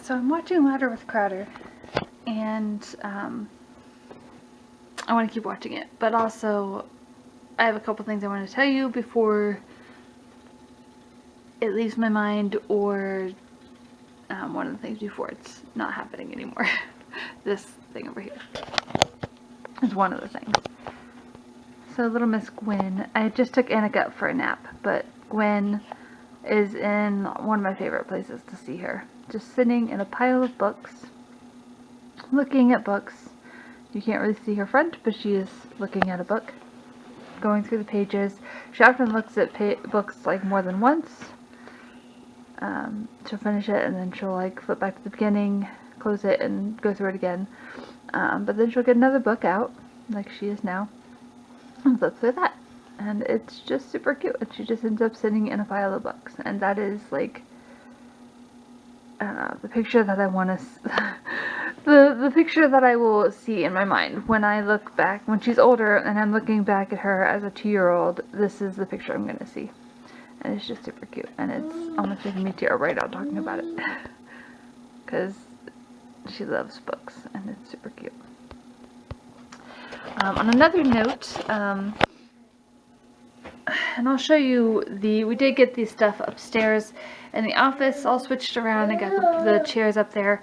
So I'm watching Ladder with Crowder, and I want to keep watching it, but also I have a couple things I want to tell you before it leaves my mind, or one of the things before it's not happening anymore. This thing over here is one of the things. So little Miss Gwen, I just took Annika up for a nap, but Gwen is in one of my favorite places to see her. Just sitting in a pile of books, looking at books. You can't really see her front, but she is looking at a book, going through the pages. She often looks at books like more than once. She'll finish it and then she'll like flip back to the beginning, close it, and go through it again. But then she'll get another book out, like she is now, and flip through that. And it's just super cute. And she just ends up sitting in a pile of books. And that is like the picture that I want to the picture that I will see in my mind when I look back, when she's older and I'm looking back at her as a 2-year-old. This is the picture I'm going to see. And it's just super cute. And it's almost making me tear right out talking about it. Because she loves books and it's super cute. On another note, and I'll show you we did get the stuff upstairs in the office all switched around. I got the chairs up there.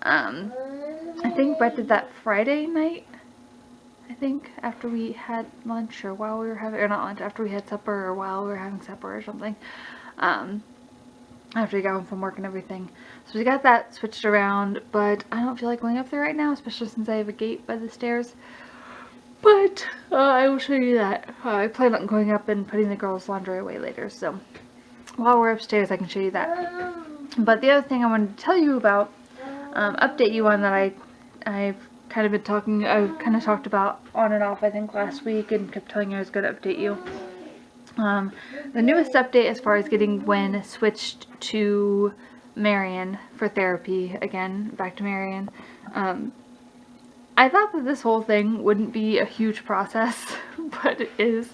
I think Brett did that Friday night, I think, after we had lunch, or while we were having, or not lunch, after we had supper, or while we were having supper or something, after we got home from work and everything. So we got that switched around, but I don't feel like going up there right now, especially since I have a gate by the stairs. But I will show you that. I plan on going up and putting the girls' laundry away later, so while we're upstairs I can show you that. But the other thing I wanted to tell you about, update you on, that I've kind of been talking, I kind of talked about on and off I think last week, and kept telling you I was going to update you. The newest update as far as getting Gwen switched to Marion for therapy again, back to Marion. I thought that this whole thing wouldn't be a huge process, but it is.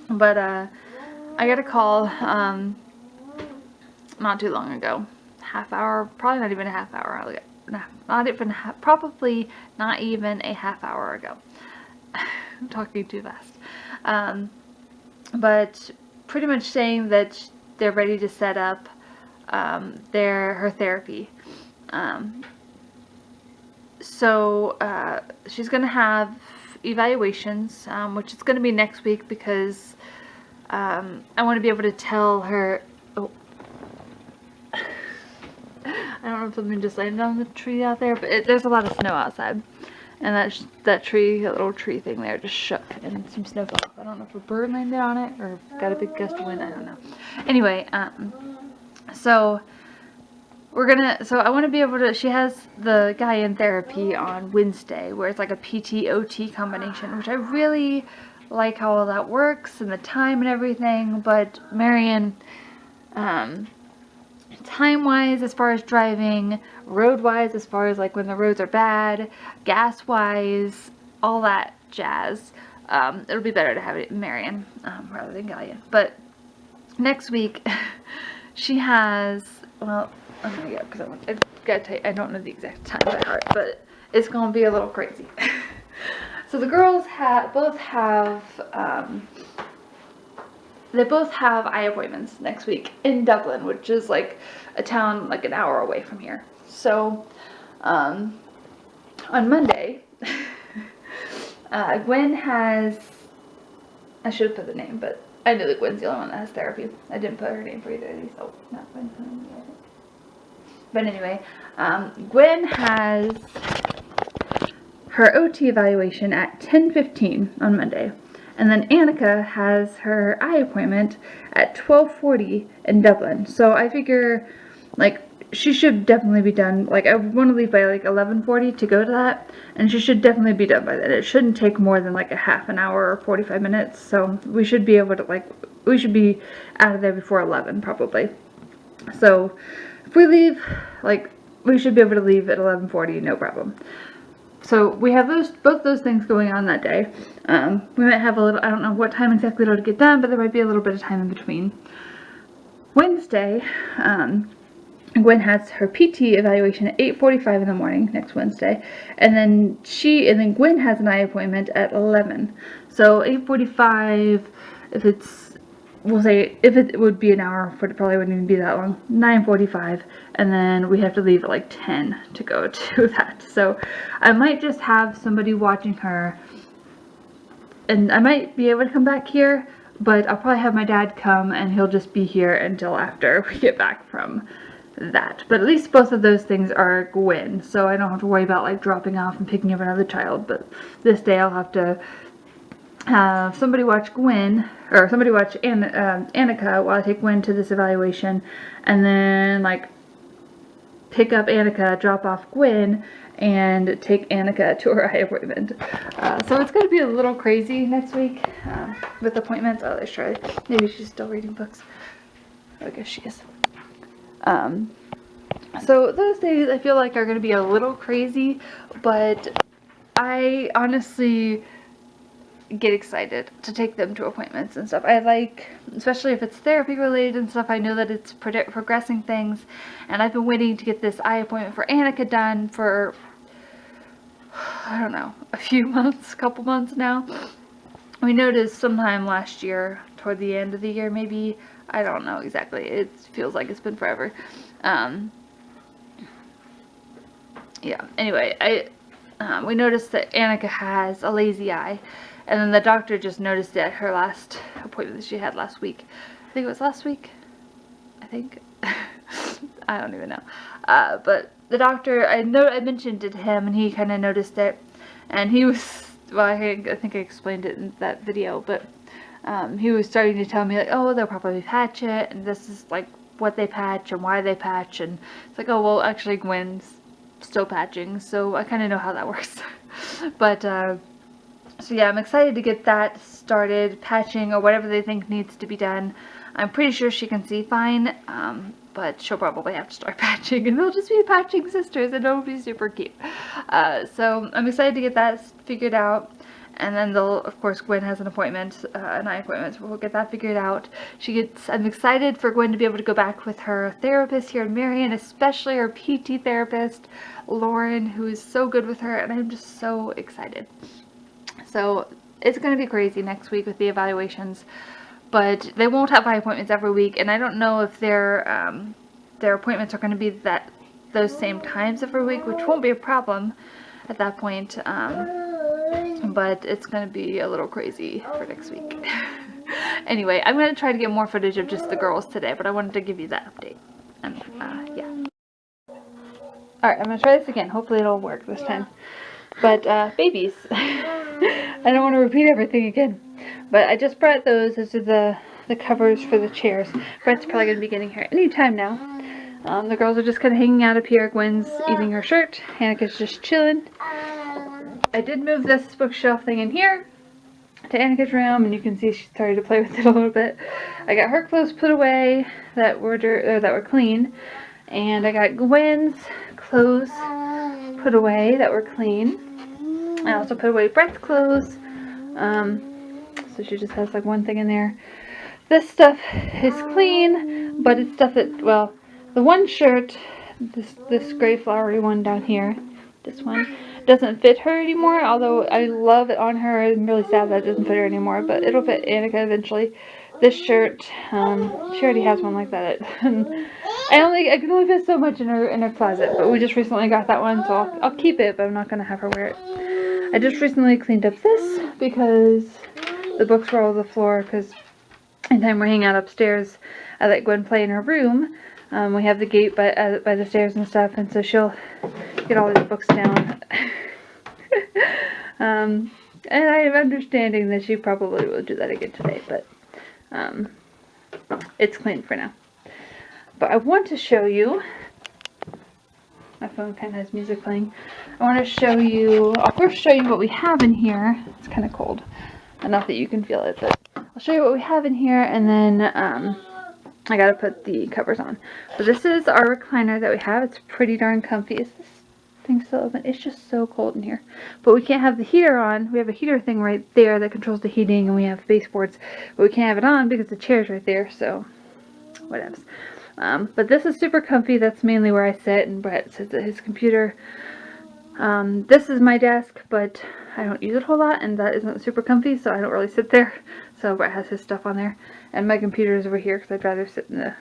But I got a call not too long ago, half hour, probably not even a half hour. Probably not even a half hour ago. I'm talking too fast. But pretty much saying that they're ready to set up her therapy. So she's going to have evaluations, which is going to be next week, because I want to be able to tell her. Oh, I don't know if something just landed on the tree out there, but there's a lot of snow outside, and that little tree thing there just shook and some snow fell off. I don't know if a bird landed on it or got a big gust of wind. I don't know. Anyway, so I want to be able to, she has the guy in therapy on Wednesday, where it's like a PT-OT combination, which I really like how all that works and the time and everything. But Marion, time-wise, as far as driving, road-wise, as far as like when the roads are bad, gas-wise, all that jazz, it'll be better to have it in Marion rather than Gallia. But next week, she has, well, I'm gonna get, because I gotta tell you, I don't know the exact time by heart, but it's gonna be a little crazy. So the girls both have eye appointments next week in Dublin, which is like a town like an hour away from here. So on Monday, Gwen has, I should have put the name, but I know that Gwen's the only one that has therapy. I didn't put her name for either of these. Oh, not Gwen. But anyway, Gwen has her OT evaluation at 10:15 on Monday. And then Annika has her eye appointment at 12:40 in Dublin. So I figure, like, she should definitely be done. Like, I want to leave by, like, 11:40 to go to that. And she should definitely be done by then. It shouldn't take more than, like, a half an hour or 45 minutes. So we should be able to, like, we should be out of there before 11, probably. So if we leave, like, we should be able to leave at 11:40, no problem. So we have both those things going on that day. We might have a little, I don't know what time exactly it'll get done, but there might be a little bit of time in between. Wednesday, Gwen has her PT evaluation at 8:45 in the morning next Wednesday, and then Gwen has an eye appointment at 11. So 8:45, if it's, we'll say if it would be an hour, it probably wouldn't even be that long. 9:45, and then we have to leave at like 10 to go to that. So I might just have somebody watching her, and I might be able to come back here, but I'll probably have my dad come, and he'll just be here until after we get back from that. But at least both of those things are Gwen, so I don't have to worry about like dropping off and picking up another child. But this day I'll have to have somebody watch Gwen, or somebody watch Annika while I take Gwen to this evaluation, and then like pick up Annika, drop off Gwen, and take Annika to her eye appointment. So it's going to be a little crazy next week with appointments. Oh, there's Charlie. Maybe she's still reading books. I guess she is. So those days I feel like are going to be a little crazy, but I honestly get excited to take them to appointments and stuff. I like, especially if it's therapy related and stuff, I know that it's progressing things, and I've been waiting to get this eye appointment for Annika done for, I don't know, a few months, couple months now. We noticed sometime last year, toward the end of the year maybe, I don't know exactly, it feels like it's been forever. Yeah, anyway, we noticed that Annika has a lazy eye, and then the doctor just noticed it at her last appointment that she had last week. I think it was last week, I think. I don't even know. But the doctor, I mentioned it to him, and he kind of noticed it, and he was, well, I think I explained it in that video, but he was starting to tell me, like, oh, they'll probably patch it, and this is, like, what they patch and why they patch, and it's like, oh, well, actually, Gwen's still patching, so I kind of know how that works. But, so yeah, I'm excited to get that started, patching, or whatever they think needs to be done. I'm pretty sure she can see fine, but she'll probably have to start patching, and they'll just be patching sisters, and it'll be super cute. So I'm excited to get that figured out. And then of course, Gwen has an appointment, an eye appointment, so we'll get that figured out. I'm excited for Gwen to be able to go back with her therapist here in Marion, especially her PT therapist, Lauren, who is so good with her, and I'm just so excited. So it's going to be crazy next week with the evaluations, but they won't have eye appointments every week, and I don't know if their appointments are going to be those same times every week, which won't be a problem at that point. But it's going to be a little crazy for next week. Anyway, I'm going to try to get more footage of just the girls today, but I wanted to give you that update. And, yeah. Alright, I'm going to try this again. Hopefully it'll work this time. But, babies. I don't want to repeat everything again. But I just brought those. Those are the covers for the chairs. Brett's probably going to be getting here anytime now. The girls are just kind of hanging out up here. Gwen's eating her shirt. Annika's just chilling. I did move this bookshelf thing in here to Annika's room, and you can see she started to play with it a little bit. I got her clothes put away that were clean, and I got Gwen's clothes put away that were clean. I also put away Brett's clothes, so she just has like one thing in there. This stuff is clean, but it's stuff that, well, the one shirt, this gray flowery one down here, this one, doesn't fit her anymore, although I love it on her. I'm really sad that it doesn't fit her anymore, but it'll fit Annika eventually. This shirt, she already has one like that. I can only fit so much in her closet, but we just recently got that one, so I'll keep it, but I'm not gonna have her wear it. I just recently cleaned up this because the books were all over the floor, because anytime we're hanging out upstairs, I let Gwen play in her room. We have the gate by the stairs and stuff, and so she'll get all these books down. And I am understanding that she probably will do that again today, but it's clean for now. But I want to show you, my phone kind of has music playing. I want to show you, I'll first show you what we have in here. It's kind of cold. Not that you can feel it, but I'll show you what we have in here, and then I gotta put the covers on. So this is our recliner that we have. It's pretty darn comfy. Is this thing still open? It's just so cold in here. But we can't have the heater on. We have a heater thing right there that controls the heating, and we have baseboards, but we can't have it on because the chair's right there, so whatevs. But this is super comfy. That's mainly where I sit, and Brett sits at his computer. This is my desk, but I don't use it a whole lot, and that isn't super comfy, so I don't really sit there. So Brett has his stuff on there, and my computer is over here because I'd rather sit in the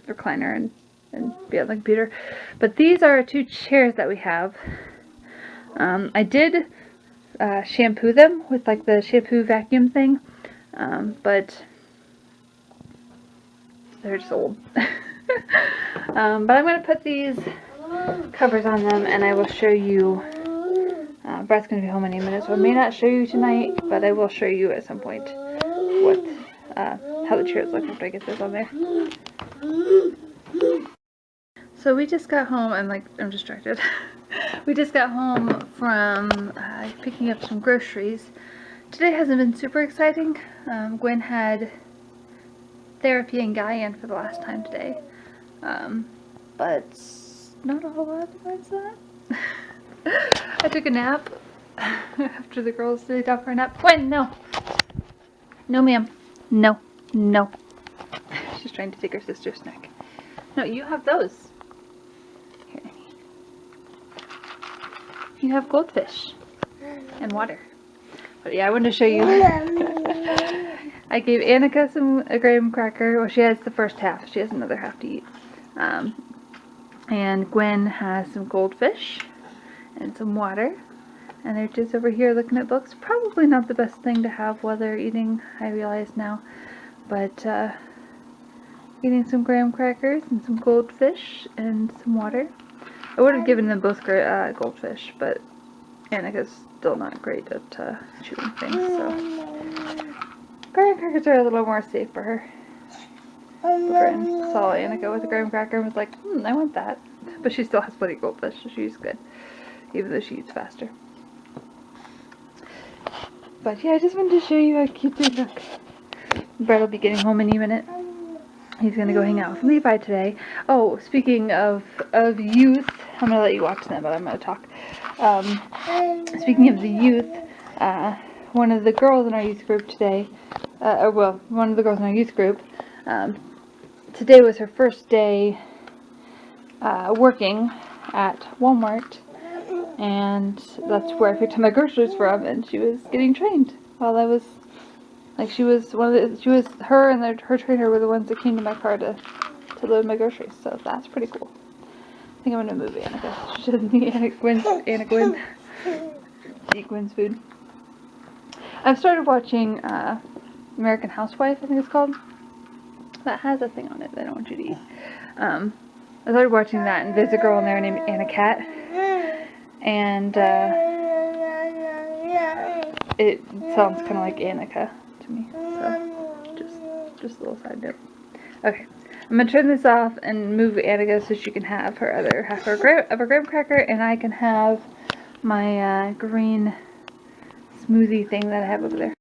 recliner and be on the computer. But these are 2 chairs that we have. I did shampoo them with like the shampoo vacuum thing, but they're just old. But I'm going to put these covers on them, and I will show you. Brett's going to be home any minute, so I may not show you tonight, but I will show you at some point what how the chairs look after I get those on there. So we just got home. I'm distracted. We just got home from picking up some groceries. Today hasn't been super exciting. Gwen had therapy in Guyane for the last time today, but not a whole lot besides that. I took a nap after the girls stayed up for a nap. Gwen, no! No, ma'am. No. No. She's trying to take her sister's snack. No, you have those. Here. You have goldfish and water. But yeah, I wanted to show you. I gave Annika a graham cracker. Well, she has the first half. She has another half to eat. And Gwen has some goldfish and some water. And they're just over here looking at books. Probably not the best thing to have while they're eating, I realize now. But eating some graham crackers and some goldfish and some water. I would have given them both goldfish, but Annika's still not great at chewing things, so graham crackers are a little more safe for her. My friend saw Annika with a graham cracker and was like, I want that. But she still has plenty of goldfish, so she's good, even though she eats faster. But yeah, I just wanted to show you how cute they look. Brett will be getting home any minute. He's going to go hang out with Levi today. Oh, speaking of youth, I'm going to let you watch them, but I'm going to talk. Speaking of the youth, one of the girls in our youth group today, one of the girls in our youth group, today was her first day working at Walmart, and that's where I picked up my groceries from, and she was getting trained while I was, her and her trainer were the ones that came to my car to load my groceries, so that's pretty cool. I think I'm gonna move Annika. She doesn't eat Anna Gwen. Eat Gwen's food. I've started watching American Housewife, I think it's called. That has a thing on it that I don't want you to eat. I started watching that, and there's a girl in there named Anna Cat, and it sounds kind of like Annika to me. So just a little side note. Okay, I'm gonna turn this off and move Annika so she can have her other half of her graham cracker, and I can have my green smoothie thing that I have over there.